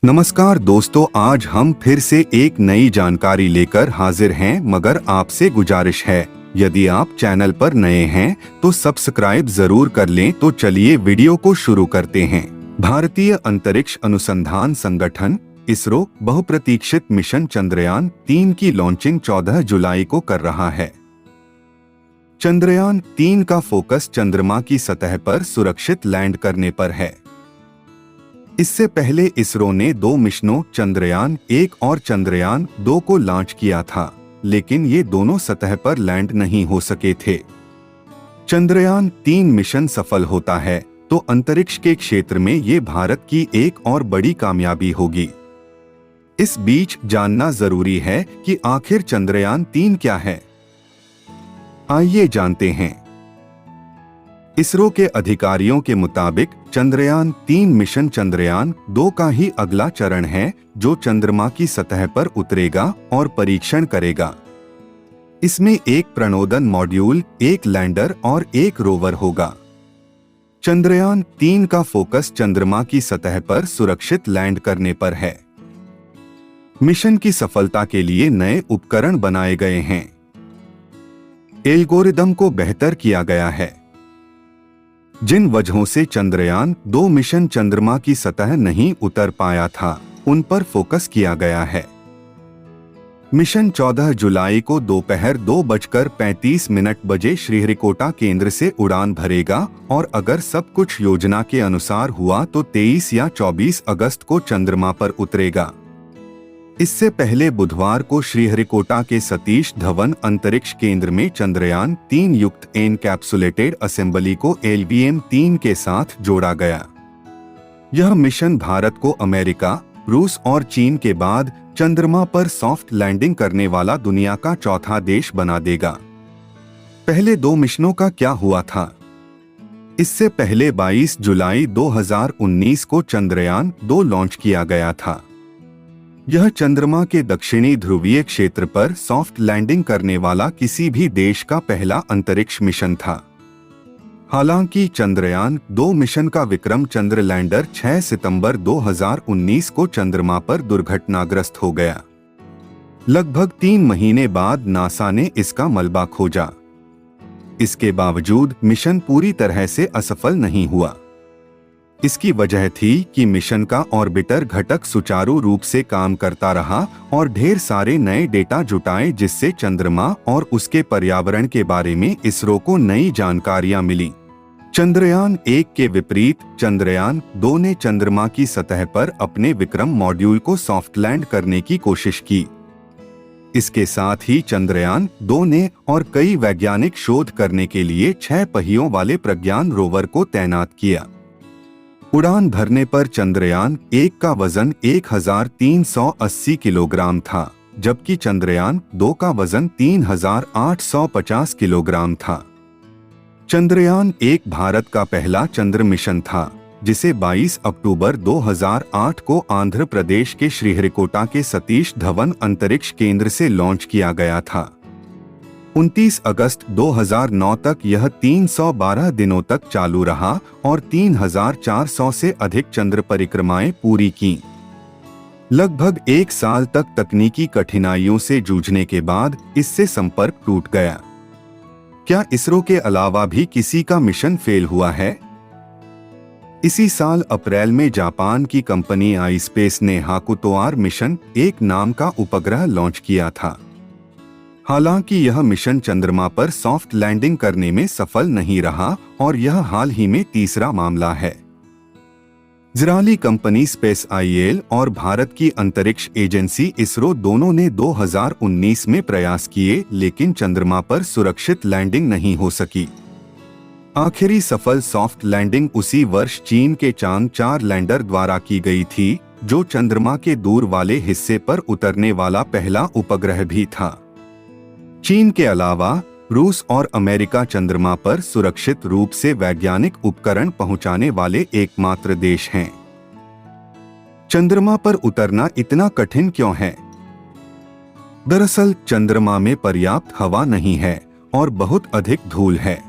नमस्कार दोस्तों, आज हम फिर से एक नई जानकारी लेकर हाजिर हैं, मगर आपसे गुजारिश है यदि आप चैनल पर नए हैं तो सब्सक्राइब जरूर कर लें। तो चलिए वीडियो को शुरू करते हैं। भारतीय अंतरिक्ष अनुसंधान संगठन इसरो बहुप्रतीक्षित मिशन चंद्रयान 3 की लॉन्चिंग 14 जुलाई को कर रहा है। चंद्रयान 3 का फोकस चंद्रमा की सतह पर सुरक्षित लैंड करने पर है। इससे पहले इसरो ने 2 मिशनों चंद्रयान 1 और चंद्रयान 2 को लॉन्च किया था, लेकिन ये दोनों सतह पर लैंड नहीं हो सके थे। चंद्रयान 3 मिशन सफल होता है तो अंतरिक्ष के क्षेत्र में ये भारत की एक और बड़ी कामयाबी होगी। इस बीच जानना जरूरी है कि आखिर चंद्रयान 3 क्या है। आइए जानते हैं। इसरो के अधिकारियों के मुताबिक चंद्रयान 3 मिशन चंद्रयान 2 का ही अगला चरण है, जो चंद्रमा की सतह पर उतरेगा और परीक्षण करेगा। इसमें एक प्रणोदन मॉड्यूल, एक लैंडर और एक रोवर होगा। चंद्रयान 3 का फोकस चंद्रमा की सतह पर सुरक्षित लैंड करने पर है। मिशन की सफलता के लिए नए उपकरण बनाए गए हैं। एल्गोरिदम को बेहतर किया गया है। जिन वजहों से चंद्रयान 2 मिशन चंद्रमा की सतह नहीं उतर पाया था, उन पर फोकस किया गया है। मिशन 14 जुलाई को दोपहर 2:35 बजे श्रीहरिकोटा केंद्र से उड़ान भरेगा और अगर सब कुछ योजना के अनुसार हुआ तो 23 या 24 अगस्त को चंद्रमा पर उतरेगा। इससे पहले बुधवार को श्रीहरिकोटा के सतीश धवन अंतरिक्ष केंद्र में चंद्रयान 3 युक्त एनकैप्सुलेटेड असेंबली को LVM-3 के साथ जोड़ा गया। यह मिशन भारत को अमेरिका, रूस और चीन के बाद चंद्रमा पर सॉफ्ट लैंडिंग करने वाला दुनिया का चौथा देश बना देगा। पहले 2 मिशनों का क्या हुआ था? इससे पहले 22 जुलाई 2019 को चंद्रयान 2 लॉन्च किया गया था। यह चंद्रमा के दक्षिणी ध्रुवीय क्षेत्र पर सॉफ्ट लैंडिंग करने वाला किसी भी देश का पहला अंतरिक्ष मिशन था। हालांकि चंद्रयान 2 मिशन का विक्रम चंद्र लैंडर 6 सितंबर 2019 को चंद्रमा पर दुर्घटनाग्रस्त हो गया। लगभग 3 महीने बाद नासा ने इसका मलबा खोजा। इसके बावजूद मिशन पूरी तरह से असफल नहीं हुआ। इसकी वजह थी कि मिशन का ऑर्बिटर घटक सुचारू रूप से काम करता रहा और ढेर सारे नए डेटा जुटाए, जिससे चंद्रमा और उसके पर्यावरण के बारे में इसरो को नई जानकारियां मिली। चंद्रयान 1 के विपरीत चंद्रयान 2 ने चंद्रमा की सतह पर अपने विक्रम मॉड्यूल को सॉफ्ट लैंड करने की कोशिश की। इसके साथ ही चंद्रयान 2 ने और कई वैज्ञानिक शोध करने के लिए 6 पहियों वाले प्रज्ञान रोवर को तैनात किया। उड़ान भरने पर चंद्रयान 1 का वजन 1380 किलोग्राम था, जबकि चंद्रयान 2 का वजन 3850 किलोग्राम था। चंद्रयान 1 भारत का पहला चंद्र मिशन था, जिसे 22 अक्टूबर 2008 को आंध्र प्रदेश के श्रीहरिकोटा के सतीश धवन अंतरिक्ष केंद्र से लॉन्च किया गया था। 29 अगस्त 2009 तक यह 312 दिनों तक चालू रहा और 3400 से अधिक चंद्र परिक्रमाएं पूरी की। लगभग 1 साल तक तकनीकी कठिनाइयों से जूझने के बाद इससे संपर्क टूट गया। क्या इसरो के अलावा भी किसी का मिशन फेल हुआ है? इसी साल अप्रैल में जापान की कंपनी आईस्पेस ने हाकुतोआर मिशन 1 नाम का उपग्रह लॉन्च किया था। हालांकि यह मिशन चंद्रमा पर सॉफ्ट लैंडिंग करने में सफल नहीं रहा और यह हाल ही में तीसरा मामला है। इजरायली कंपनी स्पेस IL और भारत की अंतरिक्ष एजेंसी इसरो दोनों ने 2019 में प्रयास किए, लेकिन चंद्रमा पर सुरक्षित लैंडिंग नहीं हो सकी। आखिरी सफल सॉफ्ट लैंडिंग उसी वर्ष चीन के चांद 4 लैंडर द्वारा की गई थी, जो चंद्रमा के दूर वाले हिस्से पर उतरने वाला पहला उपग्रह भी था। चीन के अलावा रूस और अमेरिका चंद्रमा पर सुरक्षित रूप से वैज्ञानिक उपकरण पहुंचाने वाले एकमात्र देश हैं। चंद्रमा पर उतरना इतना कठिन क्यों है? दरअसल चंद्रमा में पर्याप्त हवा नहीं है और बहुत अधिक धूल है।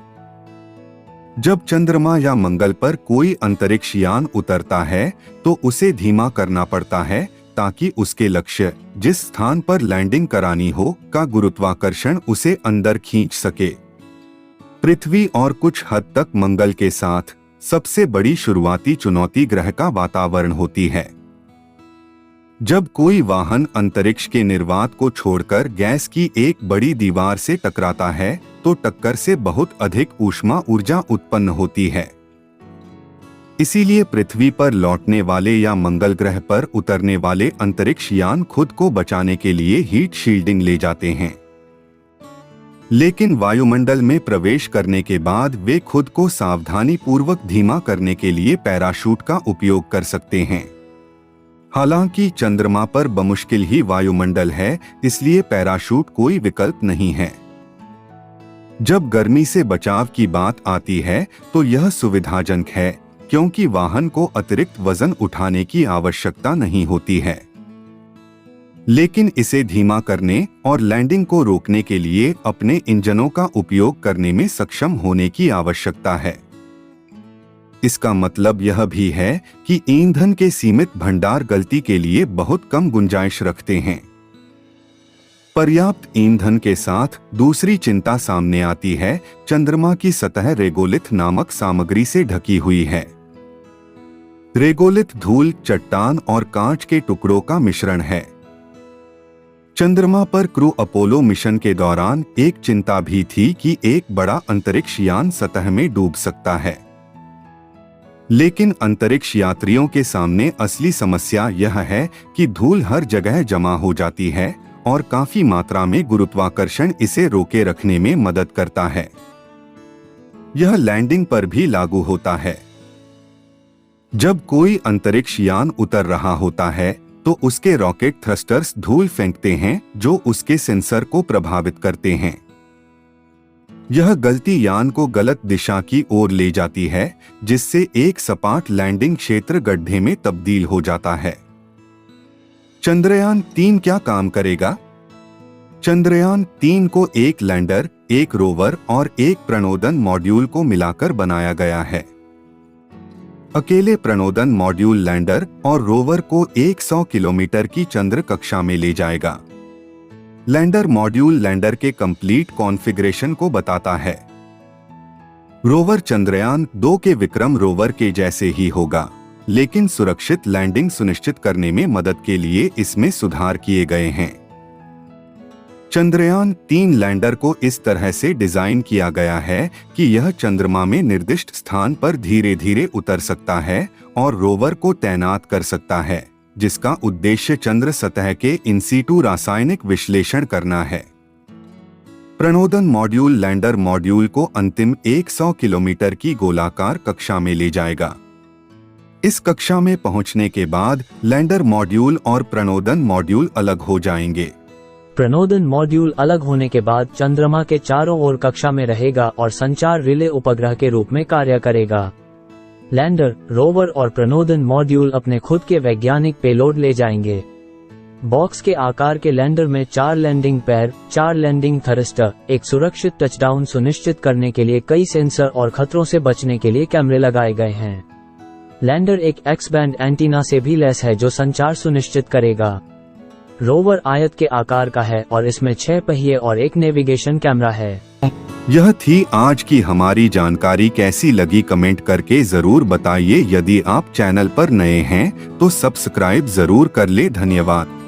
जब चंद्रमा या मंगल पर कोई अंतरिक्ष यान उतरता है तो उसे धीमा करना पड़ता है ताकि उसके लक्ष्य, जिस स्थान पर लैंडिंग करानी हो, का गुरुत्वाकर्षण उसे अंदर खींच सके। पृथ्वी और कुछ हद तक मंगल के साथ सबसे बड़ी शुरुआती चुनौती ग्रह का वातावरण होती है। जब कोई वाहन अंतरिक्ष के निर्वात को छोड़कर गैस की एक बड़ी दीवार से टकराता है तो टक्कर से बहुत अधिक ऊष्मा ऊर्जा उत्पन्न होती है। इसीलिए पृथ्वी पर लौटने वाले या मंगल ग्रह पर उतरने वाले अंतरिक्ष यान खुद को बचाने के लिए हीट शील्डिंग ले जाते हैं। लेकिन वायुमंडल में प्रवेश करने के बाद वे खुद को सावधानी पूर्वक धीमा करने के लिए पैराशूट का उपयोग कर सकते हैं। हालांकि चंद्रमा पर बमुश्किल ही वायुमंडल है, इसलिए पैराशूट कोई विकल्प नहीं है। जब गर्मी से बचाव की बात आती है तो यह सुविधाजनक है, क्योंकि वाहन को अतिरिक्त वजन उठाने की आवश्यकता नहीं होती है। लेकिन इसे धीमा करने और लैंडिंग को रोकने के लिए अपने इंजनों का उपयोग करने में सक्षम होने की आवश्यकता है। इसका मतलब यह भी है कि ईंधन के सीमित भंडार गलती के लिए बहुत कम गुंजाइश रखते हैं। पर्याप्त ईंधन के साथ दूसरी चिंता सामने आती है। चंद्रमा की सतह रेगोलिथ नामक सामग्री से ढकी हुई है। रेगोलिथ धूल, चट्टान और कांच के टुकड़ों का मिश्रण है। चंद्रमा पर क्रू अपोलो मिशन के दौरान एक चिंता भी थी कि एक बड़ा अंतरिक्ष यान सतह में डूब सकता है। लेकिन अंतरिक्ष यात्रियों के सामने असली समस्या यह है कि धूल हर जगह जमा हो जाती है और काफी मात्रा में गुरुत्वाकर्षण इसे रोके रखने में मदद करता है। यह लैंडिंग पर भी लागू होता है। जब कोई अंतरिक्ष यान उतर रहा होता है तो उसके रॉकेट थ्रस्टर्स धूल फेंकते हैं जो उसके सेंसर को प्रभावित करते हैं। यह गलती यान को गलत दिशा की ओर ले जाती है, जिससे एक सपाट लैंडिंग क्षेत्र गड्ढे में तब्दील हो जाता है। चंद्रयान 3 क्या काम करेगा? चंद्रयान 3 को एक लैंडर, एक रोवर और एक प्रणोदन मॉड्यूल को मिलाकर बनाया गया है। अकेले प्रणोदन मॉड्यूल लैंडर और रोवर को 100 किलोमीटर की चंद्र कक्षा में ले जाएगा। लैंडर मॉड्यूल लैंडर के कंप्लीट कॉन्फ़िगरेशन को बताता है। रोवर चंद्रयान 2 के विक्रम रोवर के जैसे ही होगा, लेकिन सुरक्षित लैंडिंग सुनिश्चित करने में मदद के लिए इसमें सुधार किए गए हैं। चंद्रयान 3 लैंडर को इस तरह से डिजाइन किया गया है कि यह चंद्रमा में निर्दिष्ट स्थान पर धीरे धीरे उतर सकता है और रोवर को तैनात कर सकता है, जिसका उद्देश्य चंद्र सतह के इन सीटू रासायनिक विश्लेषण करना है। प्रणोदन मॉड्यूल लैंडर मॉड्यूल को अंतिम 100 किलोमीटर की गोलाकार कक्षा में ले जाएगा। इस कक्षा में पहुंचने के बाद लैंडर मॉड्यूल और प्रणोदन मॉड्यूल अलग हो जाएंगे। प्रणोदन मॉड्यूल अलग होने के बाद चंद्रमा के चारों ओर कक्षा में रहेगा और संचार रिले उपग्रह के रूप में कार्य करेगा। लैंडर, रोवर और प्रणोदन मॉड्यूल अपने खुद के वैज्ञानिक पेलोड ले जाएंगे। बॉक्स के आकार के लैंडर में 4 लैंडिंग पैर, 4 लैंडिंग थ्रस्टर, एक सुरक्षित टचडाउन सुनिश्चित करने के लिए कई सेंसर और खतरों से बचने के लिए कैमरे लगाए गए हैं। लैंडर एक एक्स बैंड एंटीना से भी लैस है जो संचार सुनिश्चित करेगा। रोवर आयत के आकार का है और इसमें 6 पहिए और एक नेविगेशन कैमरा है। यह थी आज की हमारी जानकारी। कैसी लगी कमेंट करके जरूर बताइए। यदि आप चैनल पर नए हैं तो सब्सक्राइब जरूर कर ले। धन्यवाद।